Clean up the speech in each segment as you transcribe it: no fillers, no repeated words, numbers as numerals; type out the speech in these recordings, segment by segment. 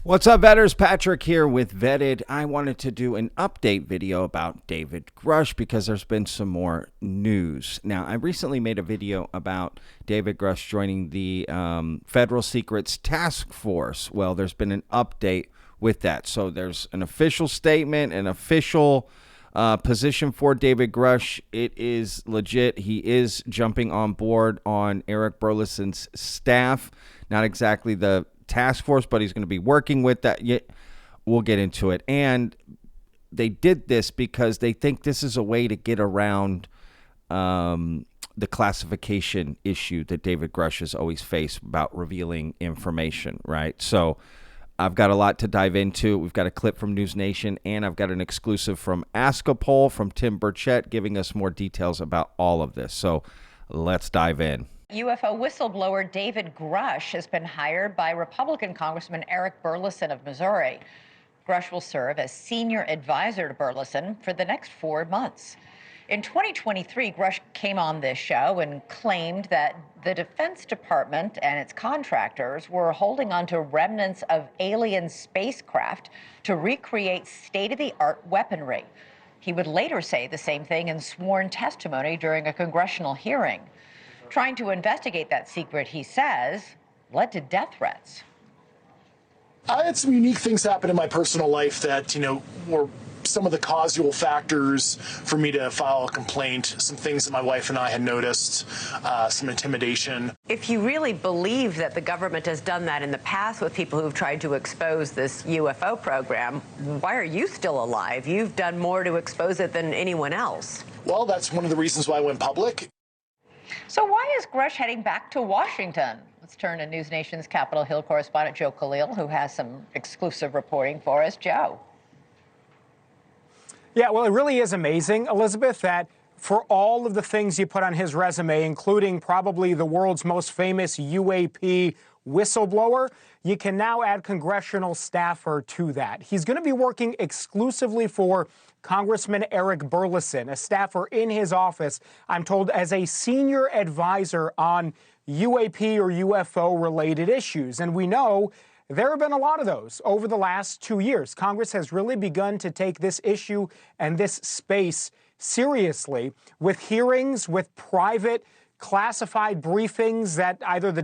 What's up, Vetters? Patrick here with Vetted. I wanted to do an update video about David Grusch because there's been some more news. Now, I recently made a video about David Grusch joining the Federal Secrets Task Force. Well, there's been an update with that. So there's an official statement, an official position for David Grusch. It is legit. He is jumping on board on Eric Burleson's staff. Not exactly the task force, but he's going to be working with that. We'll get into it. And they did this because they think this is a way to get around the classification issue that David Grusch has always faced about revealing information, right? So I've got a lot to dive into. We've got a clip from News Nation, and I've got an exclusive from Ask a Poll from Tim Burchett giving us more details about all of this. So let's dive in. UFO whistleblower David Grusch has been hired by Republican Congressman Eric Burleson of Missouri. Grusch will serve as senior advisor to Burleson for the next 4 months. In 2023, Grusch came on this show and claimed that the Defense Department and its contractors were holding on to remnants of alien spacecraft to recreate state-of-the-art weaponry. He would later say the same thing in sworn testimony during a congressional hearing. Trying to investigate that secret, he says, led to death threats. I had some unique things happen in my personal life that, were some of the causal factors for me to file a complaint, some things that my wife and I had noticed, some intimidation. If you really believe that the government has done that in the past with people who've tried to expose this UFO program, why are you still alive? You've done more to expose it than anyone else. Well, that's one of the reasons why I went public. So why is Grusch heading back to Washington? Let's turn to News Nation's Capitol Hill correspondent Joe Khalil, who has some exclusive reporting for us. Joe. Yeah, well, it really is amazing, Elizabeth, that for all of the things you put on his resume, including probably the world's most famous UAP whistleblower, you can now add congressional staffer to that. He's going to be working exclusively for Congressman Eric Burleson, a staffer in his office, I'm told, as a senior advisor on UAP or UFO-related issues. And we know there have been a lot of those over the last 2 years. Congress has really begun to take this issue and this space seriously with hearings, with private classified briefings that either the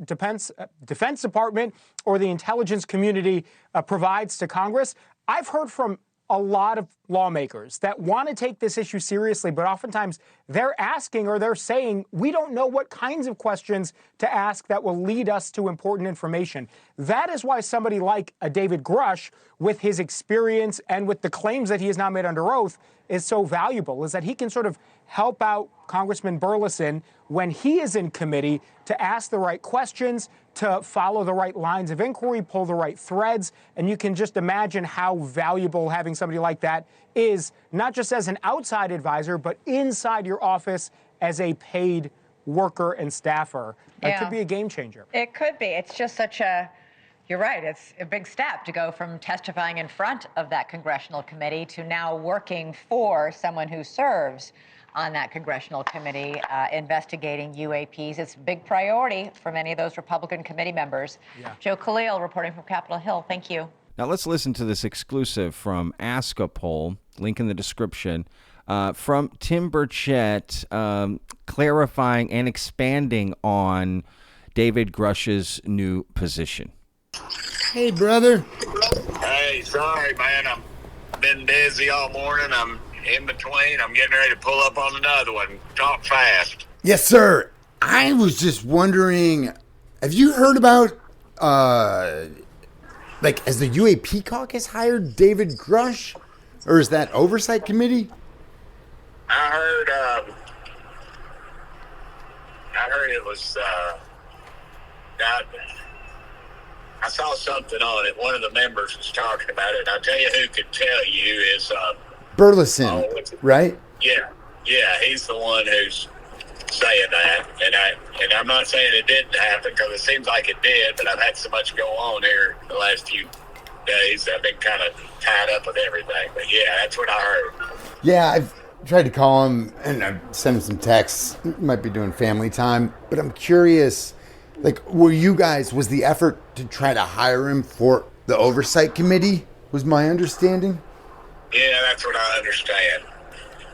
Defense Department or the intelligence community provides to Congress. I've heard from a lot of lawmakers that want to take this issue seriously, but oftentimes they're asking or they're saying, we don't know what kinds of questions to ask that will lead us to important information. That is why somebody like a David Grusch, with his experience and with the claims that he has now made under oath, is so valuable, is that he can sort of help out Congressman Burleson when he is in committee to ask the right questions, to follow the right lines of inquiry, pull the right threads. And you can just imagine how valuable having somebody like that is, not just as an outside advisor, but inside your office as a paid worker and staffer. That could be a game changer. It could be. It's just such a, you're right, it's a big step to go from testifying in front of that congressional committee to now working for someone who serves on that congressional committee investigating UAPs. It's a big priority for many of those Republican committee members. Yeah. Joe Khalil reporting from Capitol Hill. Thank you. Now let's listen to this exclusive from Ask a Poll, link in the description, from Tim Burchett, clarifying and expanding on David Grusch's new position. Hey, brother. Hey, sorry, man. I've been busy all morning. I'm in between. I'm getting ready to pull up on another one. Talk fast. Yes, sir. I was just wondering, have you heard about, has the UAP caucus hired David Grusch? Or is that oversight committee? I heard it was, I saw something on it. One of the members was talking about it. And I'll tell you who could tell you is, Burleson, right? Yeah, he's the one who's saying that, and I'm not saying it didn't happen because it seems like it did, but I've had so much go on here the last few days. I've been kind of tied up with everything, but yeah, that's what I heard. Yeah, I've tried to call him and I've sent him some texts. Might be doing family time, but I'm curious. Like, was the effort to try to hire him for the oversight committee, was my understanding? Yeah, that's what I understand.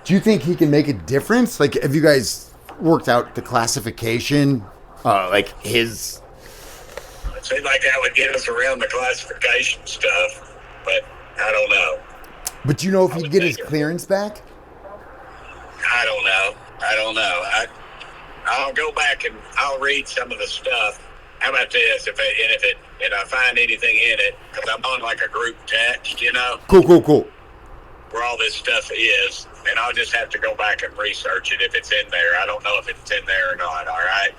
Do you think he can make a difference? Like, have you guys worked out the classification? Like his... It seemed like that would get us around the classification stuff, but I don't know. But do you know if he'd get his clearance back? I don't know. I'll go back and I'll read some of the stuff. How about this? If I find anything in it, because I'm on like a group text, you know? Cool. Where all this stuff is, and I'll just have to go back and research it if it's in there. I don't know if it's in there or not, all right?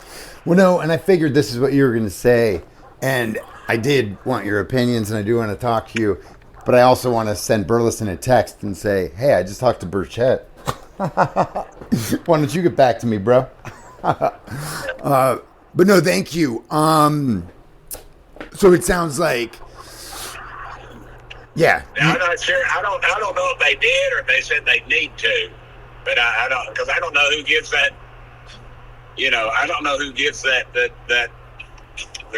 Well, no, and I figured this is what you were going to say, and I did want your opinions, and I do want to talk to you, but I also want to send Burleson a text and say, hey, I just talked to Burchett. Why don't you get back to me, bro? But no, thank you. So it sounds like, yeah. Now, I'm not sure. I don't know if they did or if they said they need to, but I don't, because I don't know who gives that. You know, I don't know who gives that the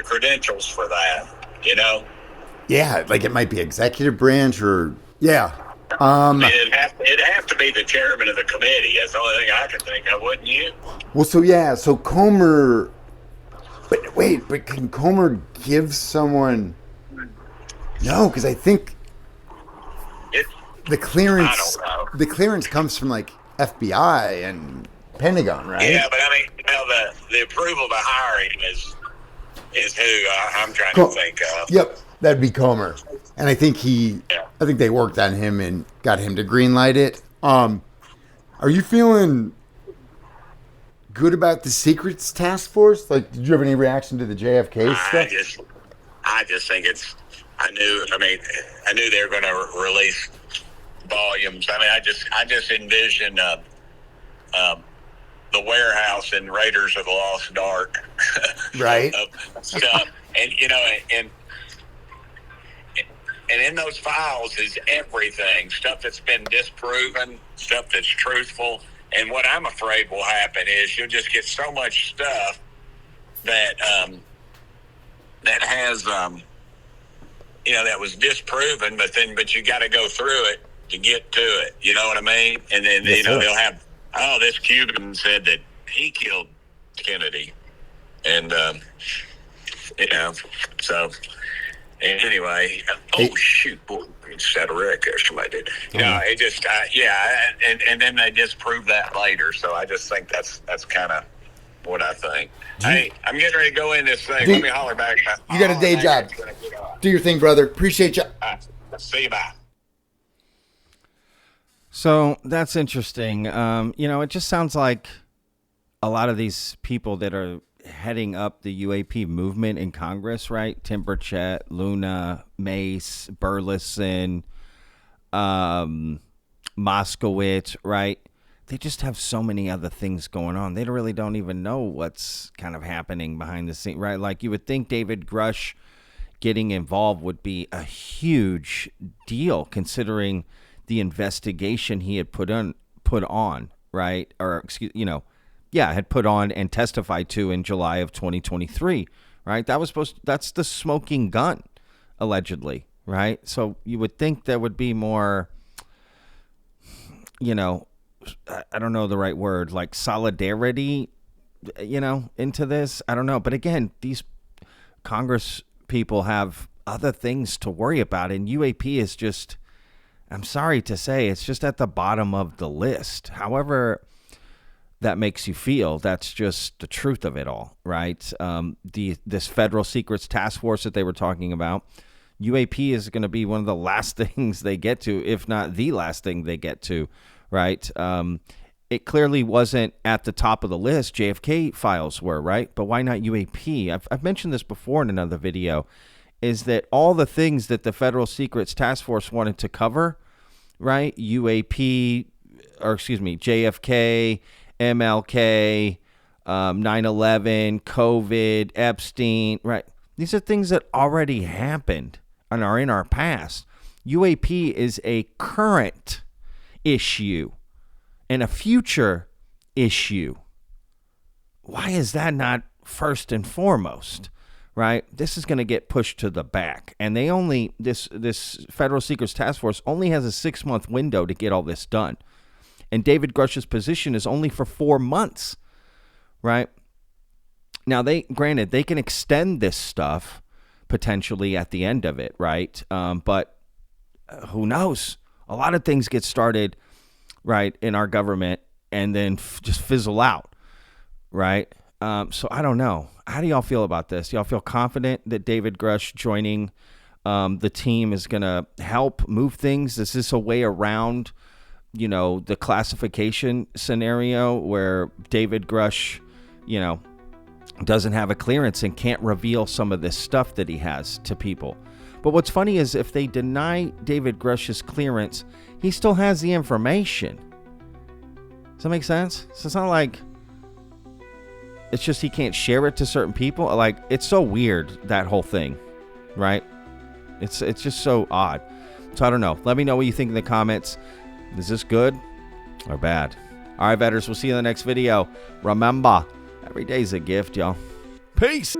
credentials for that. You know. Yeah, like it might be executive branch or yeah. I mean, it'd have to be the chairman of the committee. That's the only thing I can think of, wouldn't you? Well, so Comer. But can Comer give someone? No, because I think the clearance. I don't know. The clearance comes from like FBI and Pentagon, right? Yeah, but I mean, you know, the approval to hire him is who I'm trying to think of. Yep, that'd be Comer, and I think I think they worked on him and got him to greenlight it. Are you feeling good about the secrets task force? Like, did you have any reaction to the JFK stuff? I just think I knew they were going to release volumes. I mean, I just envision the warehouse in Raiders of the Lost Ark, right? Of stuff, and you know, and in those files is everything, stuff that's been disproven, stuff that's truthful. And what I'm afraid will happen is you'll just get so much stuff that that has you know, that was disproven, but you got to go through it to get to it. You know what I mean? And then yes, you know, sir. they'll have, oh, this Cuban said that he killed Kennedy, and you know, so. Anyway, shoot, boy, it's had a wreck there. Somebody did. You know, it just, and then they disprove that later. So I just think that's kind of what I think. Hey, I'm getting ready to go in this thing. Let me holler back. You got a day job. Do your thing, brother. Appreciate you. See you, bye. So that's interesting. You know, it just sounds like a lot of these people that are heading up the UAP movement in Congress, right? Tim Burchett, Luna, Mace, Burleson, Moskowitz, right? They just have so many other things going on. They really don't even know what's kind of happening behind the scenes, right? Like you would think David Grusch getting involved would be a huge deal considering the investigation he had put on, right? Or had put on and testified to in July of 2023, right? That's the smoking gun, allegedly, right? So you would think there would be more, you know, I don't know the right word, like solidarity, you know, into this. I don't know. But again, these Congress people have other things to worry about. And UAP is just, I'm sorry to say, it's just at the bottom of the list. However that makes you feel, that's just the truth of it all, right? This federal secrets task force that they were talking about, UAP is going to be one of the last things they get to, if not the last thing they get to, right? It clearly wasn't at the top of the list. JFK files were, right? But why not UAP? I've mentioned this before in another video, is that all the things that the federal secrets task force wanted to cover, right? JFK, MLK, 9/11, COVID, Epstein, right? These are things that already happened and are in our past. UAP is a current issue and a future issue. Why is that not first and foremost, right? This is going to get pushed to the back. And they only, this Federal Secrets Task Force only has a 6-month window to get all this done. And David Grusch's position is only for 4 months, right? Now, granted, they can extend this stuff potentially at the end of it, right? But who knows? A lot of things get started, right, in our government and then just fizzle out, right? So I don't know. How do y'all feel about this? Y'all feel confident that David Grusch joining the team is going to help move things? Is this a way around, you know, the classification scenario where David Grusch, you know, doesn't have a clearance and can't reveal some of this stuff that he has to people? But what's funny is if they deny David Grusch's clearance, he still has the information. Does that make sense? So it's not like it's just he can't share it to certain people. Like, it's so weird, that whole thing, right? It's just so odd. So I don't know. Let me know what you think in the comments. Is this good or bad? All right, vetters, we'll see you in the next video. Remember, every day's a gift, y'all. Peace.